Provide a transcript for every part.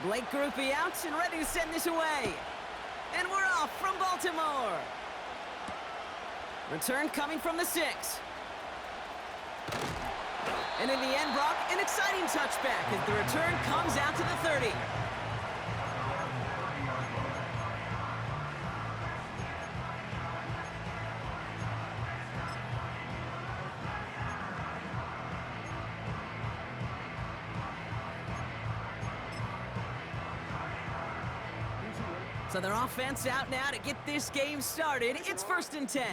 Blake groupie out and ready to send this away. And we're off from Baltimore. Return coming from the 6. And in the end, Brock, an exciting touchback as the return comes out to the 30. So their offense out now to get this game started. It's 1st and 10.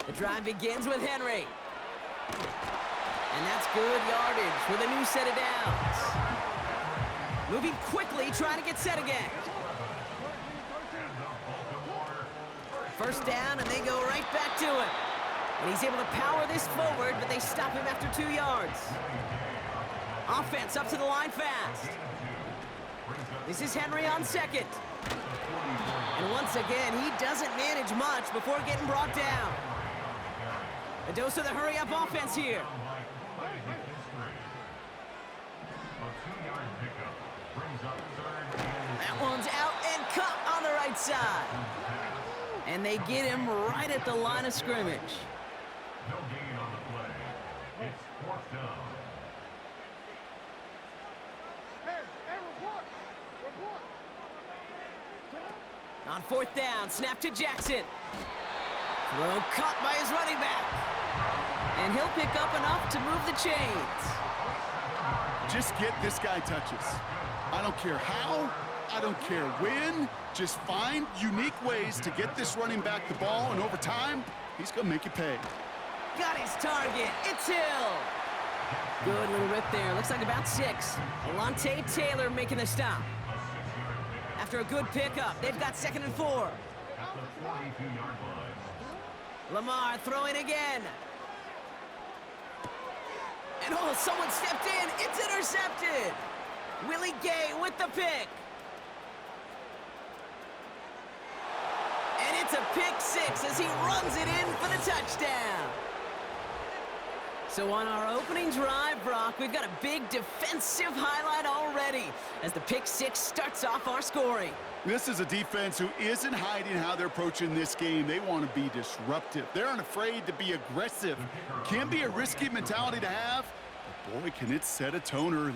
The drive begins with Henry. And that's good yardage with a new set of downs. Moving quickly, trying to get set again. First down, and they go right back to him. And he's able to power this forward, but they stop him after 2 yards. Offense up to the line fast. This is Henry on 2nd. And once again, he doesn't manage much before getting brought down. A dose of the hurry-up offense here. That one's out and cut on the right side. And they get him right at the line of scrimmage. No gain on the play. It's 4th down. On 4th down, snap to Jackson. Throw caught by his running back. And he'll pick up enough to move the chains. Just get this guy touches. I don't care how, I don't care when. Just find unique ways to get this running back the ball, and over time, he's going to make you pay. Got his target. It's Hill. Good little rip there. Looks like about 6. Alontae Taylor making the stop. After a good pickup, they've got 2nd and 4. Lamar throwing again. And oh, someone stepped in. It's intercepted. Willie Gay with the pick. And it's a pick 6 as he runs it in for the touchdown. So on our opening drive, Brock, we've got a big defensive highlight already as the pick 6 starts off our scoring. This is a defense who isn't hiding how they're approaching this game. They want to be disruptive. They're unafraid to be aggressive. Can be a risky mentality to have, but boy, can it set a tone early.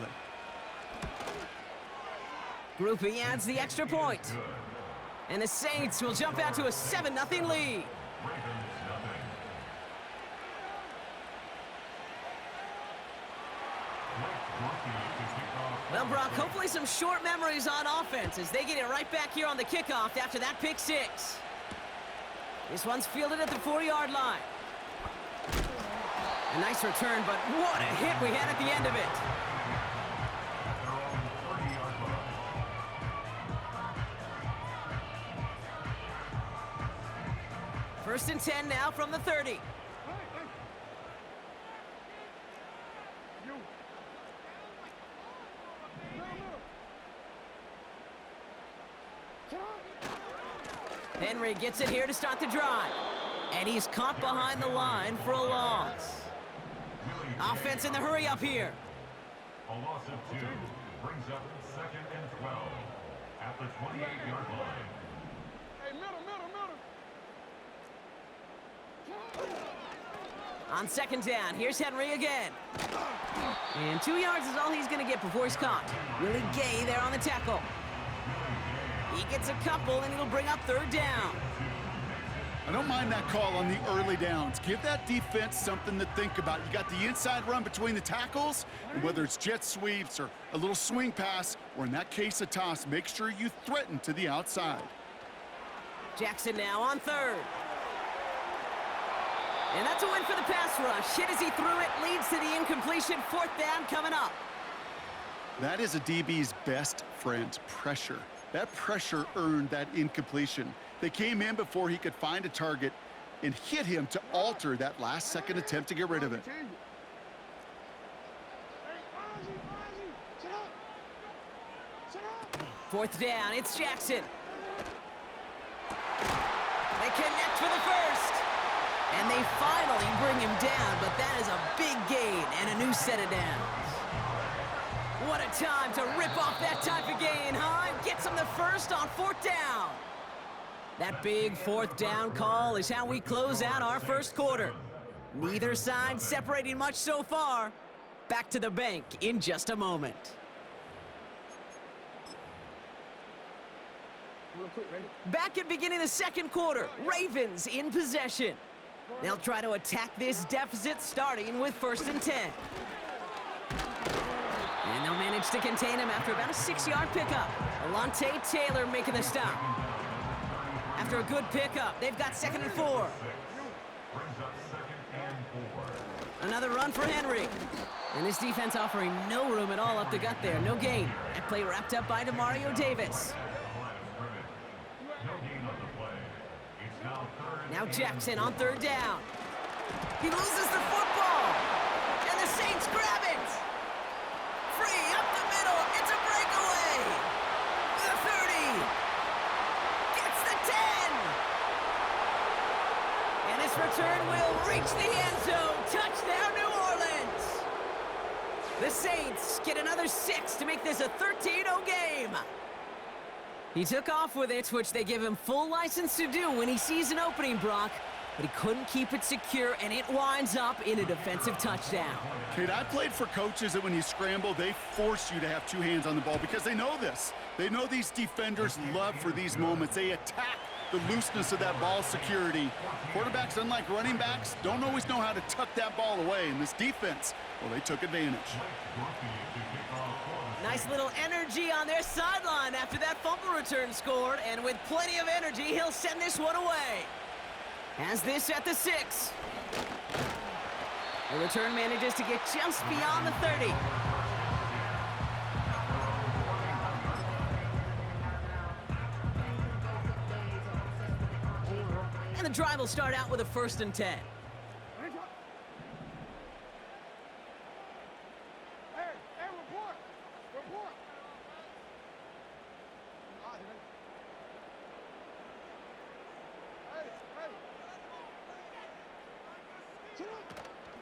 Groupie adds the extra point. And the Saints will jump out to a 7-0 lead. Well, Brock, hopefully some short memories on offense as they get it right back here on the kickoff after that pick 6. This one's fielded at the 4-yard line. A nice return, but what a hit we had at the end of it. First and 10 now from the 30. Henry gets it here to start the drive. And he's caught behind the line for a loss. Offense in the hurry up here. A loss of 2 brings up 2nd and 12 at the 28-yard line. Hey, middle. On 2nd down, here's Henry again. And 2 yards is all he's going to get before he's caught. Willie Gay there on the tackle. He gets a couple, and it'll bring up 3rd down. I don't mind that call on the early downs. Give that defense something to think about. You got the inside run between the tackles, and whether it's jet sweeps or a little swing pass, or in that case a toss, make sure you threaten to the outside. Jackson now on 3rd. And that's a win for the pass rush. Hit as he threw it, leads to the incompletion. 4th down coming up. That is a DB's best friend, pressure. That pressure earned that incompletion. They came in before he could find a target and hit him to alter that last-second attempt to get rid of it. 4th down, it's Jackson. They connect for the first. And they finally bring him down, but that is a big gain and a new set of downs. What a time to rip off that type of gain, huh? Gets him the first on 4th down. That big 4th down call is how we close out our first quarter. Neither side separating much so far. Back to the bank in just a moment. Back at beginning of the second quarter, Ravens in possession. They'll try to attack this deficit starting with 1st and 10. And they'll manage to contain him after about a 6-yard pickup. Alontae Taylor making the stop. After a good pickup, they've got 2nd and 4. Another run for Henry. And this defense offering no room at all up the gut there. No gain. That play wrapped up by Demario Davis. Now Jackson on 3rd down. He loses the football. And the Saints grab it. Free up the middle. It's a breakaway. The 30. Gets the 10. And this return will reach the end zone. Touchdown, New Orleans. The Saints get another 6 to make this a 13-0 game. He took off with it, which they give him full license to do when he sees an opening, Brock. But he couldn't keep it secure, and it winds up in a defensive touchdown. Kate, I played for coaches that when you scramble, they force you to have 2 hands on the ball because they know this. They know these defenders love for these moments. They attack the looseness of that ball security. Quarterbacks, unlike running backs, don't always know how to tuck that ball away. And this defense, well, they took advantage. Nice little energy on their sideline after that fumble return scored, and with plenty of energy, he'll send this one away. Has this at the 6. The return manages to get just beyond the 30. And the drive will start out with a 1st and 10.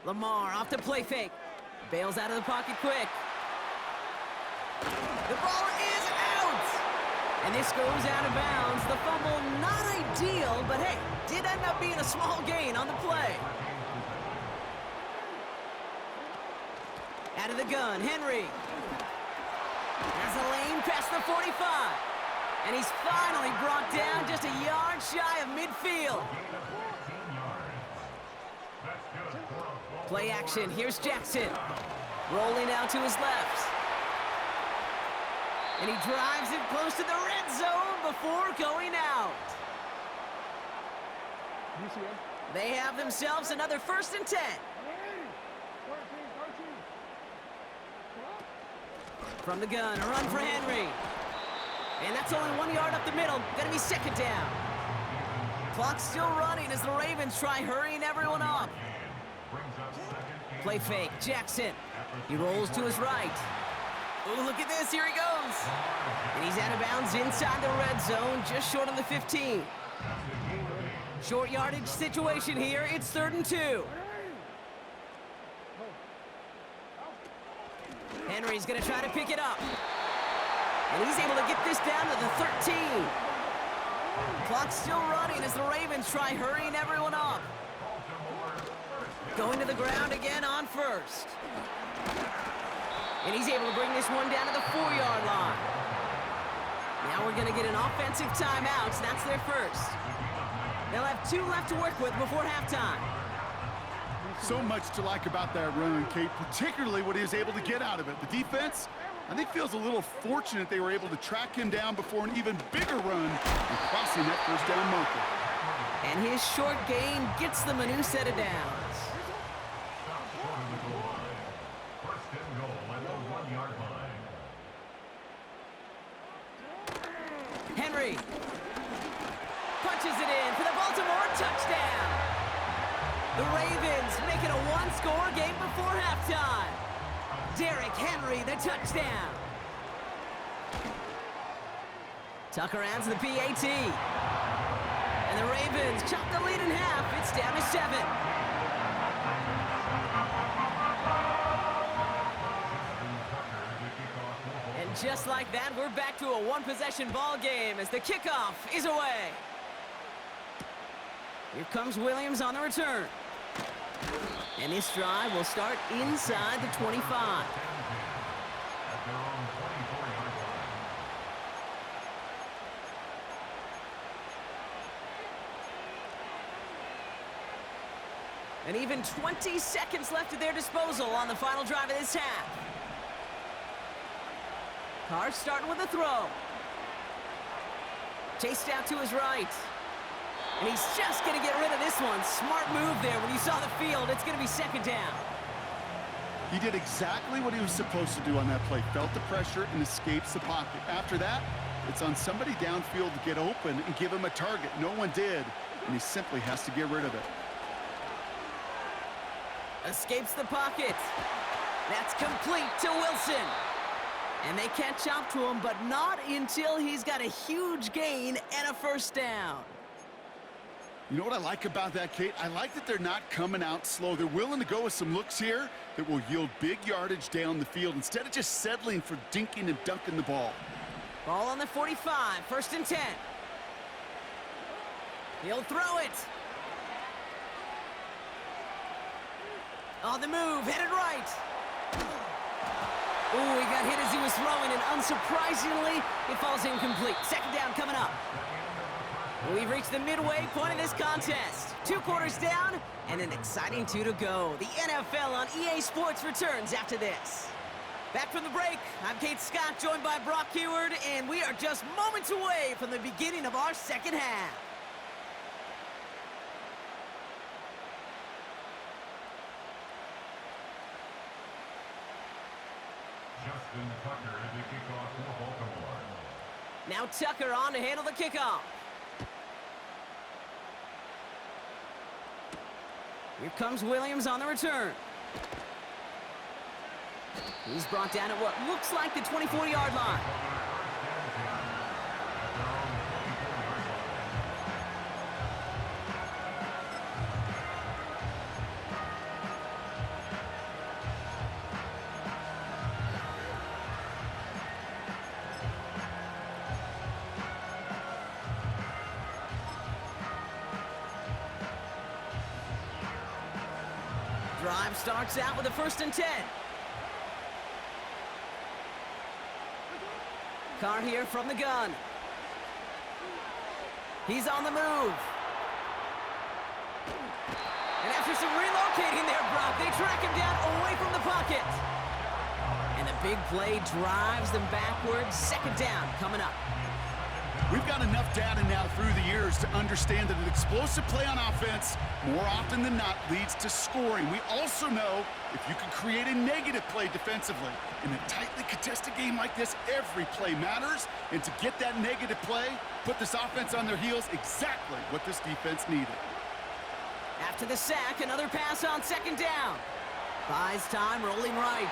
Lamar off the play fake. Bails out of the pocket quick. The ball is out! And this goes out of bounds. The fumble, not ideal, but hey, did end up being a small gain on the play. Out of the gun, Henry. Has a lane past the 45. And he's finally brought down just a yard shy of midfield. Play action, here's Jackson. Rolling out to his left. And he drives it close to the red zone before going out. They have themselves another 1st and 10. From the gun, a run for Henry. And that's only 1 yard up the middle. Gonna be 2nd down. Clock's still running as the Ravens try hurrying everyone up. Play fake, Jackson. He rolls to his right. Oh, look at this, here he goes. And he's out of bounds inside the red zone, just short of the 15. Short yardage situation here, it's 3rd and 2. Henry's gonna try to pick it up. And he's able to get this down to the 13. Clock's still running as the Ravens try hurrying everyone up. Going to the ground again on 1st. And he's able to bring this one down to the 4-yard line. Now we're going to get an offensive timeout. So that's their 1st. They'll have 2 left to work with before halftime. So much to like about that run, Kate, particularly what he was able to get out of it. The defense, I think, feels a little fortunate they were able to track him down before an even bigger run and crossing that 1st down marker. And his short gain gets them a new set of downs. Henry punches it in for the Baltimore touchdown. The Ravens make it a 1-score game before halftime. Derrick Henry, the touchdown. Tucker adds the PAT. And the Ravens chop the lead in half. It's down to 7. just like that, we're back to a one-possession ball game as the kickoff is away. Here comes Williams on the return. And this drive will start inside the 25. At their own 24-yard line. And even 20 seconds left at their disposal on the final drive of this half. Carr starting with a throw. Chased out to his right. And he's just going to get rid of this one. Smart move there. When you saw the field, it's going to be second down. He did exactly what he was supposed to do on that play. Felt the pressure and escapes the pocket. After that, it's on somebody downfield to get open and give him a target. No one did, and he simply has to get rid of it. Escapes the pocket. That's complete to Wilson. And they catch up to him, but not until he's got a huge gain and a first down. You know what I like about that, Kate? I like that they're not coming out slow. They're willing to go with some looks here that will yield big yardage down the field instead of just settling for dinking and dunking the ball. Ball on the 45, first and 10. He'll throw it. On the move, headed right. Ooh, he got hit as he was throwing, and unsurprisingly, it falls incomplete. Second down coming up. We've reached the midway point of this contest. 2 quarters down, and an exciting 2 to go. The NFL on EA Sports returns after this. Back from the break, I'm Kate Scott, joined by Brock Heward, and we are just moments away from the beginning of our second half. Justin Tucker at the kickoff for Baltimore. Now Tucker on to handle the kickoff. Here comes Williams on the return. He's brought down at what looks like the 24-yard line. Drive starts out with a first and 10. Carr here from the gun. He's on the move. And after some relocating there, Brock, they track him down away from the pocket. And the big play drives them backwards. Second down coming up. We've got enough data now through the years to understand that an explosive play on offense more often than not leads to scoring. We also know if you can create a negative play defensively. In a tightly contested game like this, every play matters. And to get that negative play, put this offense on their heels, exactly what this defense needed. After the sack, another pass on second down. Buys time, rolling right.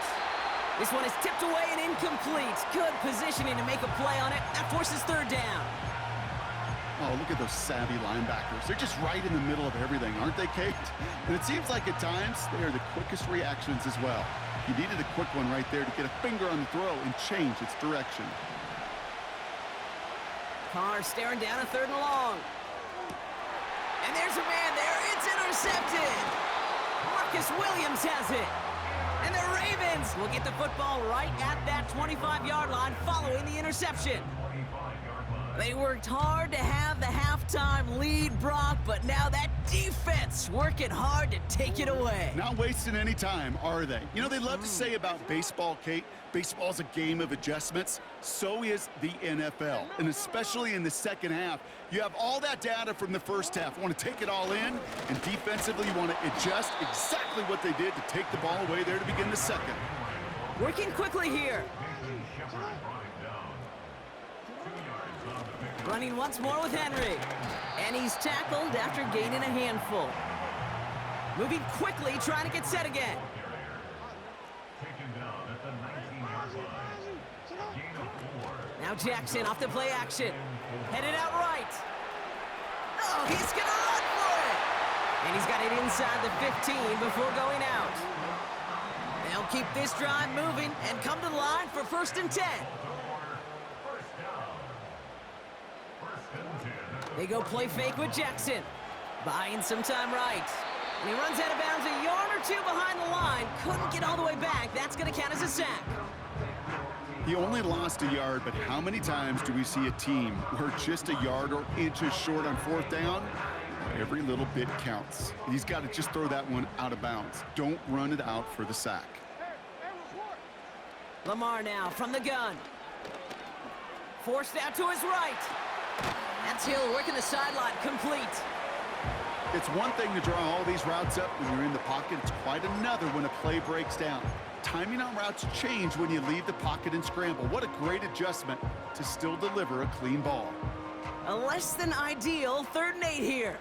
This one is tipped away and incomplete. Good positioning to make a play on it. That forces third down. Oh, look at those savvy linebackers. They're just right in the middle of everything, aren't they, Kate? And it seems like at times they are the quickest reactions as well. You needed a quick one right there to get a finger on the throw and change its direction. Carr staring down a third and long. And there's a man there. It's intercepted. Marcus Williams has it. And the Ravens will get the football right at that 25-yard line following the interception. They worked hard to have the halftime lead, Brock, but now that defense working hard to take it away. Not wasting any time, are they? You know, they love to say about baseball, Kate, baseball's a game of adjustments. So is the NFL, and especially in the second half. You have all that data from the first half. You want to take it all in, and defensively you want to adjust exactly what they did to take the ball away there to begin the second. Working quickly here. Running once more with Henry. And he's tackled after gaining a handful. Moving quickly, trying to get set again. Now Jackson off the play action. Headed out right. Oh, he's going to run for it. And he's got it inside the 15 before going out. They'll keep this drive moving and come to the line for 1st and 10. They go play fake with Jackson. Buying some time right. And he runs out of bounds a yard or two behind the line. Couldn't get all the way back. That's going to count as a sack. He only lost a yard, but how many times do we see a team where just a yard or inches short on 4th down? Every little bit counts. He's got to just throw that one out of bounds. Don't run it out for the sack. Lamar now from the gun. Forced out to his right. That's Hill working the sideline complete. It's one thing to draw all these routes up when you're in the pocket. It's quite another when a play breaks down. Timing on routes change when you leave the pocket and scramble. What a great adjustment to still deliver a clean ball. A less than ideal 3rd and 8 here.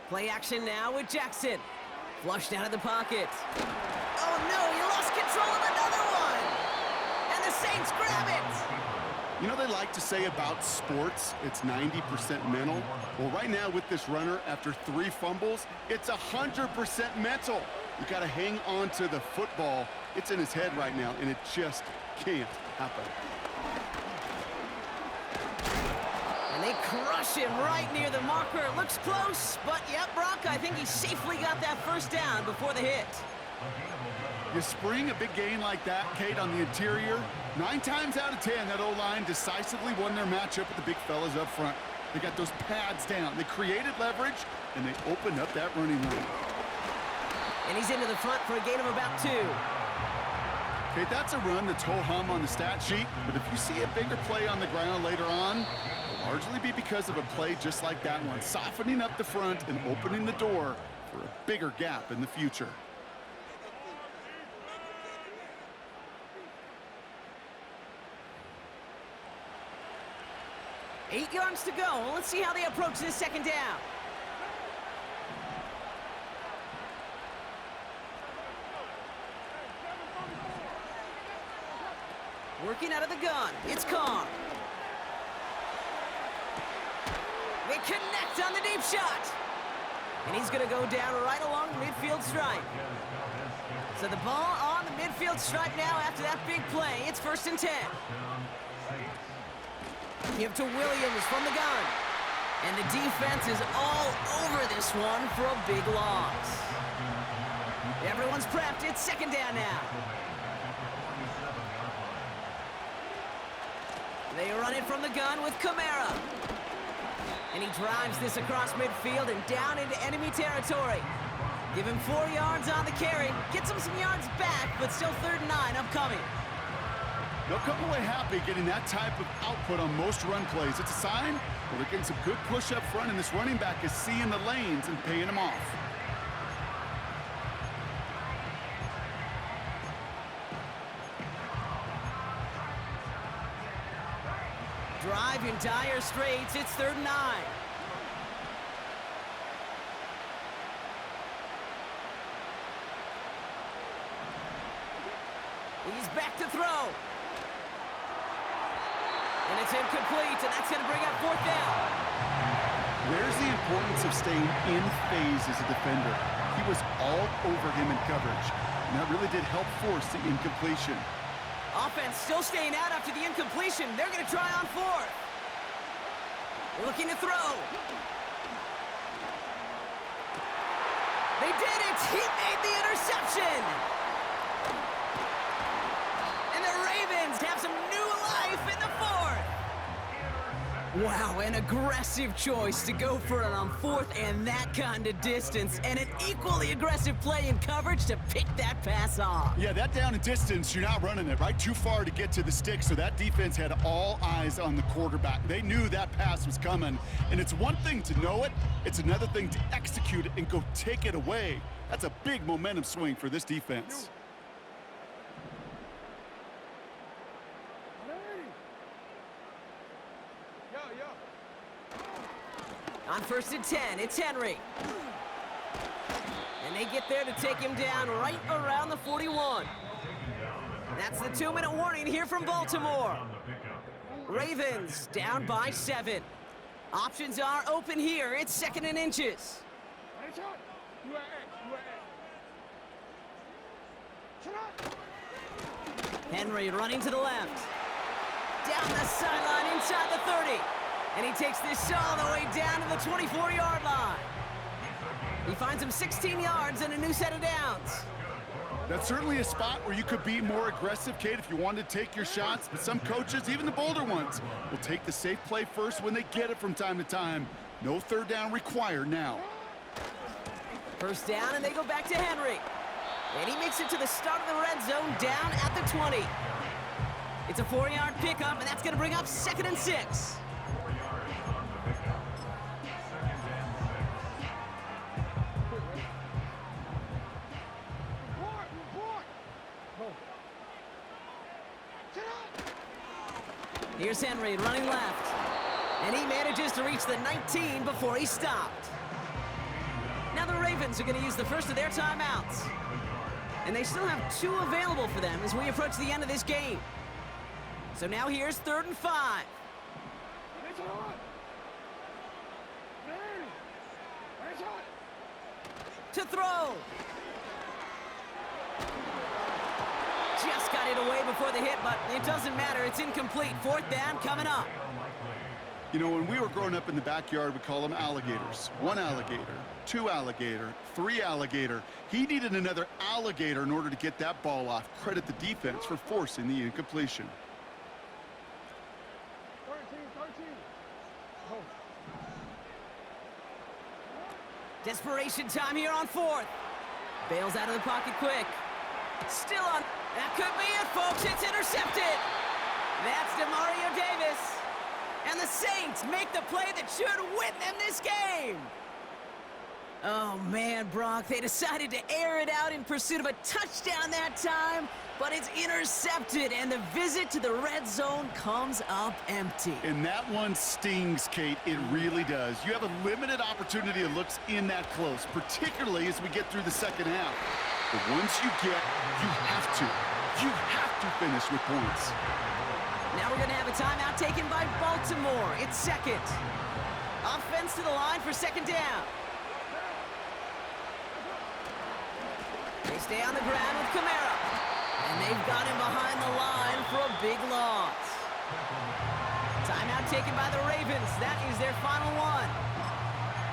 Play action now with Jackson. Flushed out of the pocket. Oh no, he lost control of another one! And the Saints grab it! You know they like to say about sports, it's 90% mental. Well, right now with this runner, after 3 fumbles, it's 100% mental. You got to hang on to the football. It's in his head right now, and it just can't happen. And they crush him right near the marker. It looks close, but yep, Brock, I think he safely got that 1st down before the hit. You spring a big gain like that, Kate, on the interior, 9 times out of 10, that O-line decisively won their matchup with the big fellas up front. They got those pads down. They created leverage, and they opened up that running lane. And he's into the front for a gain of about 2. Okay, that's a run that's ho-hum on the stat sheet, but if you see a bigger play on the ground later on, it'll largely be because of a play just like that one, softening up the front and opening the door for a bigger gap in the future. Eight yards to go. Let's see how they approach this 2nd down. Working out of the gun. It's Carr. They connect on the deep shot. And he's going to go down right along the midfield stripe. So the ball on the midfield stripe now after that big play. It's 1st and 10. Give to Williams from the gun. And the defense is all over this one for a big loss. Everyone's prepped. It's 2nd down now. They run it from the gun with Kamara. And he drives this across midfield and down into enemy territory. Give him 4 yards on the carry. Gets him some yards back, but still 3rd and 9 upcoming. They'll come away happy getting that type of output on most run plays. It's a sign that they're getting some good push up front, and this running back is seeing the lanes and paying them off. Drive in dire straits. It's 3rd and 9. He's back to throw. And it's incomplete, and that's going to bring up 4th down. There's the importance of staying in phase as a defender. He was all over him in coverage, and that really did help force the incompletion. Offense still staying out after the incompletion. They're going to try on 4th. Looking to throw. They did it! He made the interception! And the Ravens have some new life in the 4th. Wow, an aggressive choice to go for it on 4th and that kind of distance, and an equally aggressive play in coverage to pick that pass off. Yeah, that down and distance, you're not running it, right? Too far to get to the stick, so that defense had all eyes on the quarterback. They knew that pass was coming, and it's one thing to know it, it's another thing to execute it and go take it away. That's a big momentum swing for this defense. On 1st and 10, it's Henry. And they get there to take him down right around the 41. That's the 2-minute warning here from Baltimore. Ravens down by 7. Options are open here. It's 2nd and inches. Henry running to the left. Down the sideline inside the 30. And he takes this all the way down to the 24-yard line. He finds him 16 yards and a new set of downs. That's certainly a spot where you could be more aggressive, Kate, if you wanted to take your shots. But some coaches, even the bolder ones, will take the safe play first when they get it from time to time. No third down required now. First down, and they go back to Henry. And he makes it to the start of the red zone down at the 20. It's a 4-yard pickup, and that's going to bring up 2nd and 6. 4 yards on the pickup. 2nd and 6. Here's Henry running left. And he manages to reach the 19 before he stopped. Now the Ravens are going to use the first of their timeouts. And they still have 2 available for them as we approach the end of this game. So now here's 3rd and 5. To throw. Just got it away before the hit, but it doesn't matter. It's incomplete. 4th down coming up. You know, when we were growing up in the backyard, we call them alligators. 1 alligator, 2 alligator, 3 alligator. He needed another alligator in order to get that ball off. Credit the defense for forcing the incompletion. 13. Oh. Desperation time here on 4th. Bails out of the pocket quick. Still on. That could be it, folks. It's intercepted. That's DeMario Davis. And the Saints make the play that should win them this game. Oh, man, Brock, they decided to air it out in pursuit of a touchdown that time, but it's intercepted, and the visit to the red zone comes up empty. And that one stings, Kate. It really does. You have a limited opportunity that looks in that close, particularly as we get through the second half. But once you get, you have to finish with points. Now we're going to have a timeout taken by Baltimore. It's 2nd. Offense to the line for 2nd down. They stay on the ground with Kamara. And they've got him behind the line for a big loss. Timeout taken by the Ravens. That is their final one.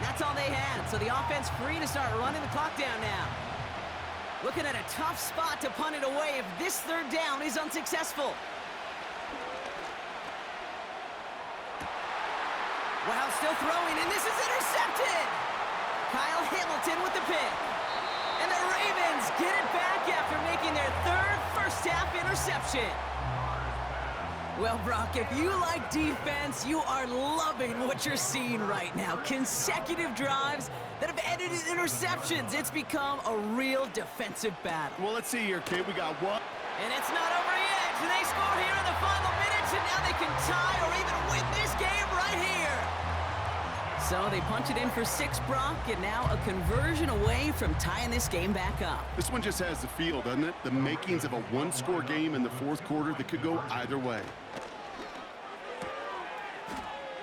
That's all they had, so the offense free to start running the clock down now. Looking at a tough spot to punt it away if this 3rd down is unsuccessful. Wow, still throwing, and this is intercepted! Kyle Hamilton with the pick. And the Ravens get it back after making their 3rd first-half interception. Well, Brock, if you like defense, you are loving what you're seeing right now. Consecutive drives that have ended in interceptions. It's become a real defensive battle. Well, let's see here, Kate. We got one. And it's not over yet. They score here in the final minutes, and now they can tie or even win this game right here. So they punch it in for 6, Brock, and now a conversion away from tying this game back up. This one just has the feel, doesn't it? The makings of a 1-score game in the 4th quarter that could go either way.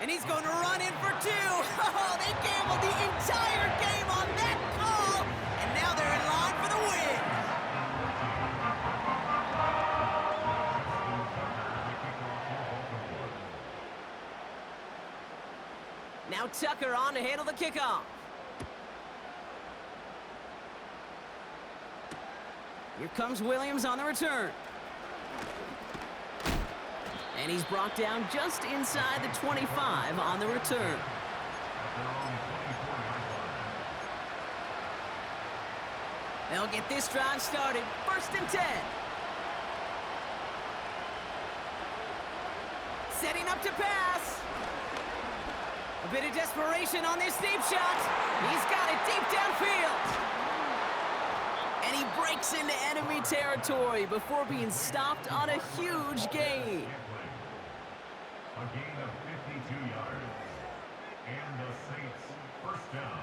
And he's going to run in for 2. Oh, they gambled the entire game on that call, and now they're in line for the win. Now Tucker on to handle the kickoff. Here comes Williams on the return. And he's brought down just inside the 25 on the return. They'll get this drive started. 1st and 10. Setting up to pass. A bit of desperation on this deep shot. He's got it deep downfield. And he breaks into enemy territory before being stopped on a huge gain. A gain of 52 yards. And the Saints first down.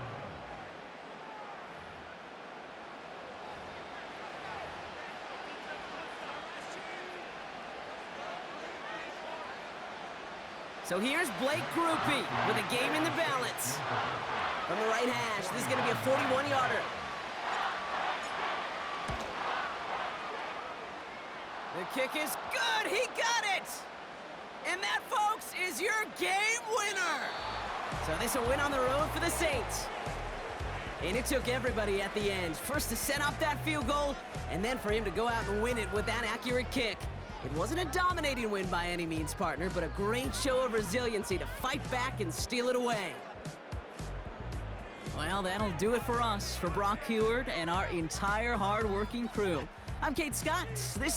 So here's Blake Groupie with a game in the balance. From the right hash, this is going to be a 41-yarder. The kick is good. He got it. And that, folks, is your game winner. So this a win on the road for the Saints. And it took everybody at the end. First to set up that field goal, and then for him to go out and win it with that accurate kick. It wasn't a dominating win by any means, partner, but a great show of resiliency to fight back and steal it away. Well, that'll do it for us, for Brock Heward and our entire hard-working crew. I'm Kate Scott. This